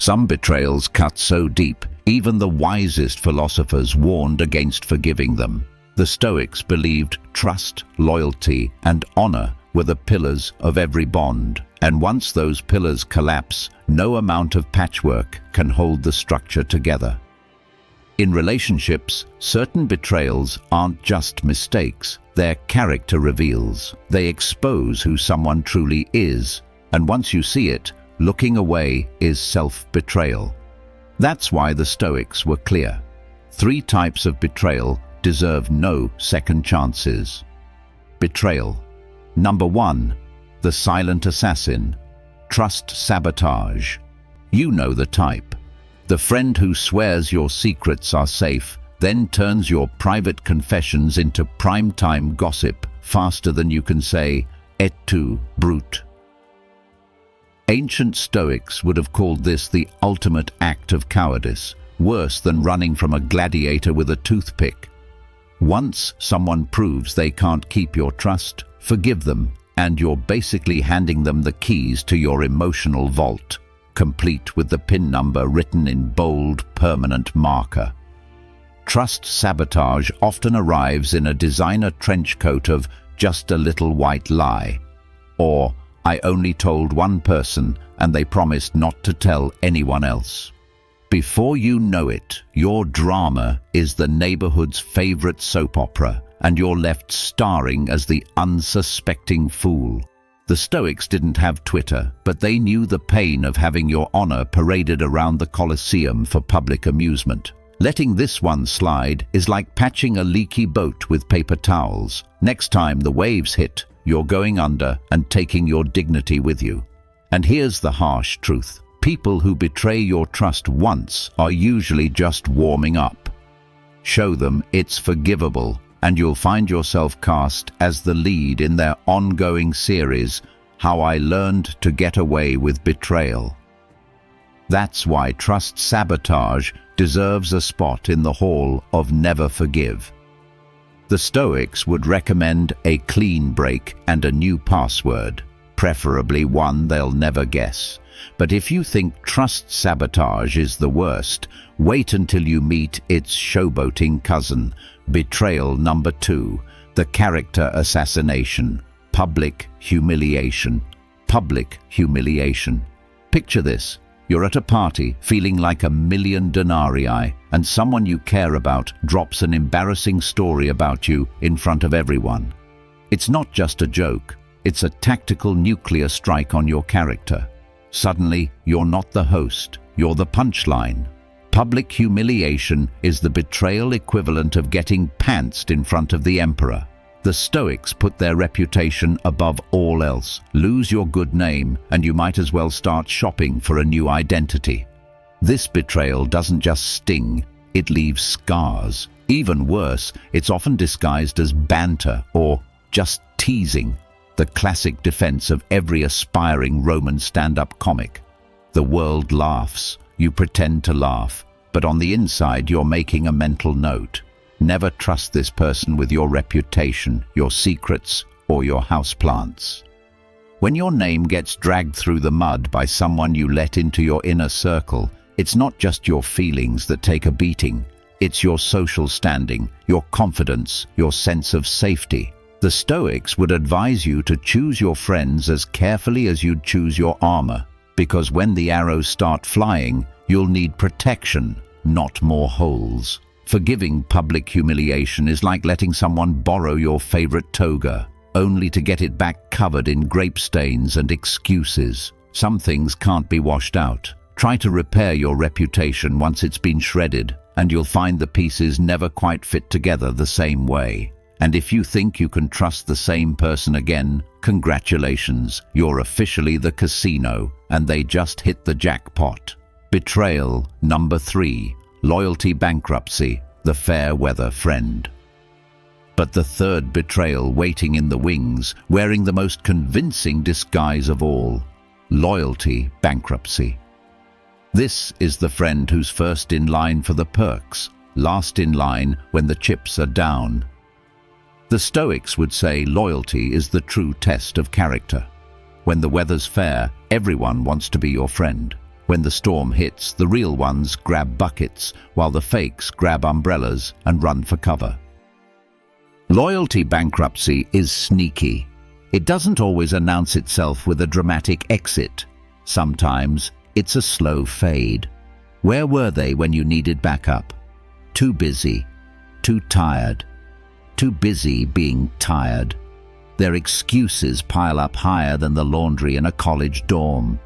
Some betrayals cut so deep, even the wisest philosophers warned against forgiving them. The Stoics believed trust, loyalty, and honor were the pillars of every bond, and once those pillars collapse, no amount of patchwork can hold the structure together. In relationships, certain betrayals aren't just mistakes, they're character reveals. They expose who someone truly is, and once you see it, looking away is self-betrayal. That's why the Stoics were clear. 3 types of betrayal deserve no second chances. Betrayal. Number 1. The silent assassin. Trust sabotage. You know the type. The friend who swears your secrets are safe, then turns your private confessions into primetime gossip faster than you can say, "Et tu, brute." Ancient Stoics would have called this the ultimate act of cowardice, worse than running from a gladiator with a toothpick. Once someone proves they can't keep your trust, forgive them, and you're basically handing them the keys to your emotional vault, complete with the PIN number written in bold, permanent marker. Trust sabotage often arrives in a designer trench coat of "just a little white lie," or "I only told one person and they promised not to tell anyone else." Before you know it, your drama is the neighborhood's favorite soap opera, and you're left starring as the unsuspecting fool. The Stoics didn't have Twitter, but they knew the pain of having your honor paraded around the Colosseum for public amusement. Letting this one slide is like patching a leaky boat with paper towels. Next time the waves hit, you're going under and taking your dignity with you. And here's the harsh truth. People who betray your trust once are usually just warming up. Show them it's forgivable, and you'll find yourself cast as the lead in their ongoing series, How I Learned to Get Away with Betrayal. That's why trust sabotage deserves a spot in the hall of never forgive. The Stoics would recommend a clean break and a new password, preferably one they'll never guess. But if you think trust sabotage is the worst, wait until you meet its showboating cousin, betrayal number 2, the character assassination, public humiliation. Public humiliation. Picture this. You're at a party, feeling like $1,000,000 denarii, and someone you care about drops an embarrassing story about you in front of everyone. It's not just a joke, it's a tactical nuclear strike on your character. Suddenly, you're not the host, you're the punchline. Public humiliation is the betrayal equivalent of getting pantsed in front of the emperor. The Stoics put their reputation above all else. Lose your good name, and you might as well start shopping for a new identity. This betrayal doesn't just sting, it leaves scars. Even worse, it's often disguised as banter or just teasing, the classic defense of every aspiring Roman stand-up comic. The world laughs, you pretend to laugh, but on the inside you're making a mental note. Never trust this person with your reputation, your secrets, or your houseplants. When your name gets dragged through the mud by someone you let into your inner circle, it's not just your feelings that take a beating. It's your social standing, your confidence, your sense of safety. The Stoics would advise you to choose your friends as carefully as you'd choose your armor, because when the arrows start flying, you'll need protection, not more holes. Forgiving public humiliation is like letting someone borrow your favorite toga, only to get it back covered in grape stains and excuses. Some things can't be washed out. Try to repair your reputation once it's been shredded, and you'll find the pieces never quite fit together the same way. And if you think you can trust the same person again, congratulations, you're officially the casino, and they just hit the jackpot. Betrayal number 3. Loyalty bankruptcy, the fair weather friend. But the third betrayal waiting in the wings, wearing the most convincing disguise of all, loyalty bankruptcy. This is the friend who's first in line for the perks, last in line when the chips are down. The Stoics would say loyalty is the true test of character. When the weather's fair, everyone wants to be your friend. When the storm hits, the real ones grab buckets, while the fakes grab umbrellas and run for cover. Loyalty bankruptcy is sneaky. It doesn't always announce itself with a dramatic exit. Sometimes it's a slow fade. Where were they when you needed backup? Too busy, too tired, too busy being tired. Their excuses pile up higher than the laundry in a college dorm.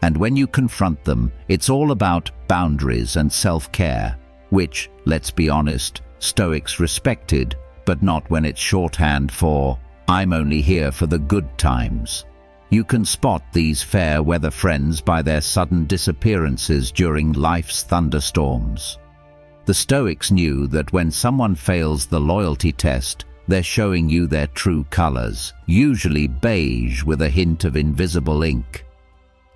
And when you confront them, it's all about boundaries and self-care, which, let's be honest, Stoics respected, but not when it's shorthand for, "I'm only here for the good times." You can spot these fair-weather friends by their sudden disappearances during life's thunderstorms. The Stoics knew that when someone fails the loyalty test, they're showing you their true colors, usually beige with a hint of invisible ink.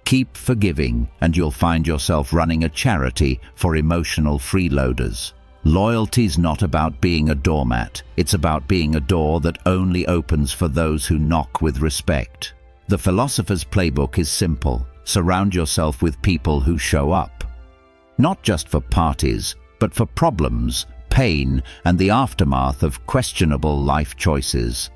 Keep forgiving, and you'll find yourself running a charity for emotional freeloaders. Loyalty's not about being a doormat. It's about being a door that only opens for those who knock with respect. The philosopher's playbook is simple. Surround yourself with people who show up. Not just for parties, but for problems, pain, and the aftermath of questionable life choices.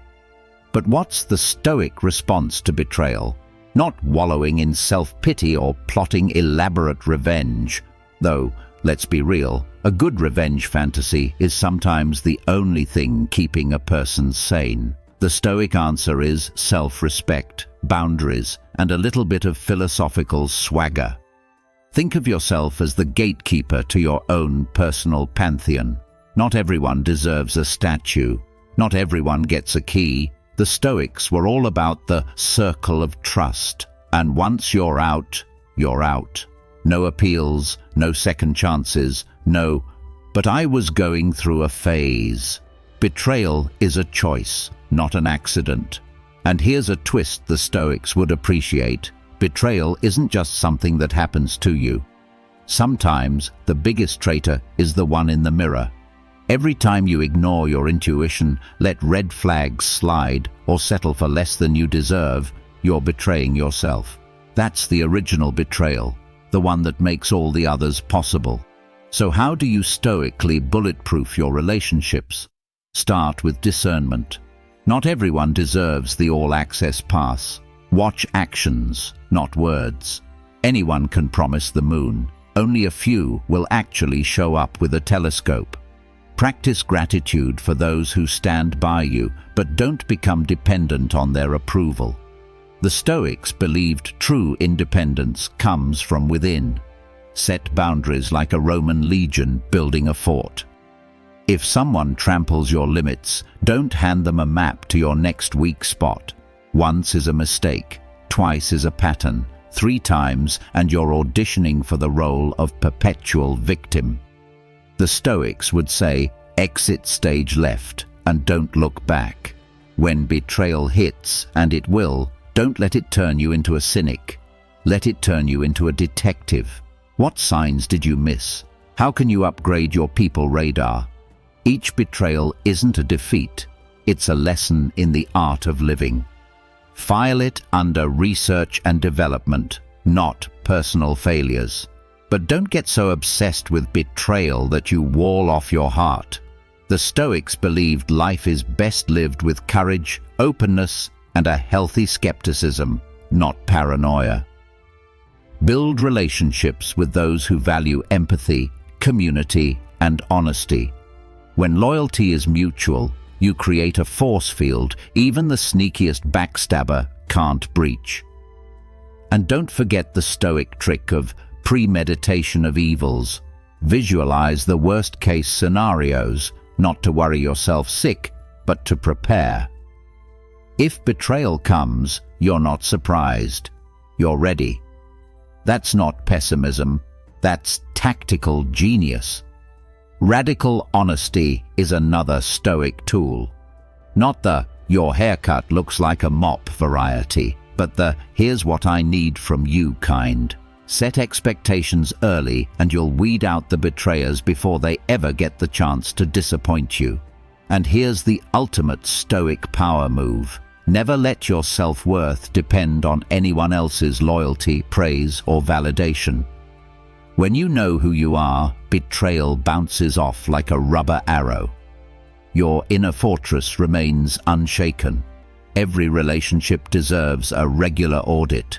But what's the Stoic response to betrayal? Not wallowing in self-pity or plotting elaborate revenge. Though, let's be real, a good revenge fantasy is sometimes the only thing keeping a person sane. The Stoic answer is self-respect, boundaries, and a little bit of philosophical swagger. Think of yourself as the gatekeeper to your own personal pantheon. Not everyone deserves a statue. Not everyone gets a key. The Stoics were all about the circle of trust. And once you're out, you're out. No appeals, no second chances, no, "But I was going through a phase." Betrayal is a choice, not an accident. And here's a twist the Stoics would appreciate. Betrayal isn't just something that happens to you. Sometimes the biggest traitor is the one in the mirror. Every time you ignore your intuition, let red flags slide, or settle for less than you deserve, you're betraying yourself. That's the original betrayal, the one that makes all the others possible. So how do you stoically bulletproof your relationships? Start with discernment. Not everyone deserves the all-access pass. Watch actions, not words. Anyone can promise the moon. Only a few will actually show up with a telescope. Practice gratitude for those who stand by you, but don't become dependent on their approval. The Stoics believed true independence comes from within. Set boundaries like a Roman legion building a fort. If someone tramples your limits, don't hand them a map to your next weak spot. Once is a mistake, twice is a pattern, 3 times and you're auditioning for the role of perpetual victim. The Stoics would say, exit stage left and don't look back. When betrayal hits, and it will, don't let it turn you into a cynic. Let it turn you into a detective. What signs did you miss? How can you upgrade your people radar? Each betrayal isn't a defeat. It's a lesson in the art of living. File it under research and development, not personal failures. But don't get so obsessed with betrayal that you wall off your heart. The Stoics believed life is best lived with courage, openness, and a healthy skepticism, not paranoia. Build relationships with those who value empathy, community, and honesty. When loyalty is mutual, you create a force field even the sneakiest backstabber can't breach. And don't forget the Stoic trick of premeditation of evils. Visualize the worst-case scenarios, not to worry yourself sick, but to prepare. If betrayal comes, you're not surprised. You're ready. That's not pessimism. That's tactical genius. Radical honesty is another Stoic tool. Not the "your haircut looks like a mop" variety, but the "here's what I need from you" kind. Set expectations early and you'll weed out the betrayers before they ever get the chance to disappoint you. And here's the ultimate Stoic power move. Never let your self-worth depend on anyone else's loyalty, praise, or validation. When you know who you are, betrayal bounces off like a rubber arrow. Your inner fortress remains unshaken. Every relationship deserves a regular audit.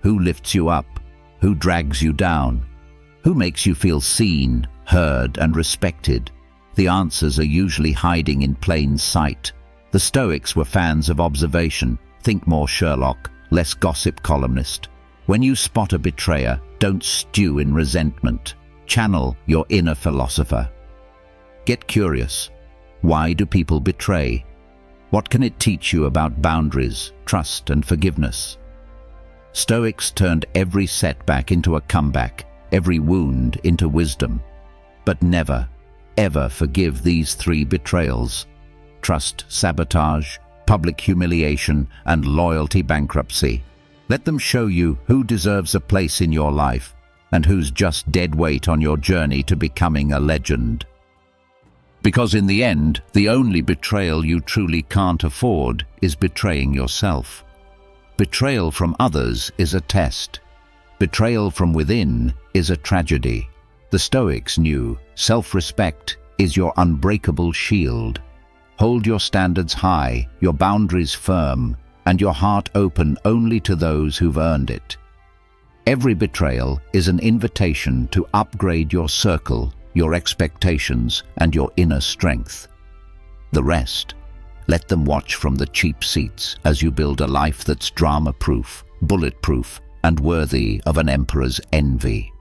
Who lifts you up? Who drags you down? Who makes you feel seen, heard, and respected? The answers are usually hiding in plain sight. The Stoics were fans of observation. Think more Sherlock, less gossip columnist. When you spot a betrayer, don't stew in resentment. Channel your inner philosopher. Get curious. Why do people betray? What can it teach you about boundaries, trust, and forgiveness? Stoics turned every setback into a comeback, every wound into wisdom. But never, ever forgive these three betrayals: trust sabotage, public humiliation, and loyalty bankruptcy. Let them show you who deserves a place in your life and who's just dead weight on your journey to becoming a legend. Because in the end, the only betrayal you truly can't afford is betraying yourself. Betrayal from others is a test. Betrayal from within is a tragedy. The Stoics knew self-respect is your unbreakable shield. Hold your standards high, your boundaries firm, and your heart open only to those who've earned it. Every betrayal is an invitation to upgrade your circle, your expectations, and your inner strength. The rest, let them watch from the cheap seats as you build a life that's drama-proof, bulletproof, and worthy of an emperor's envy.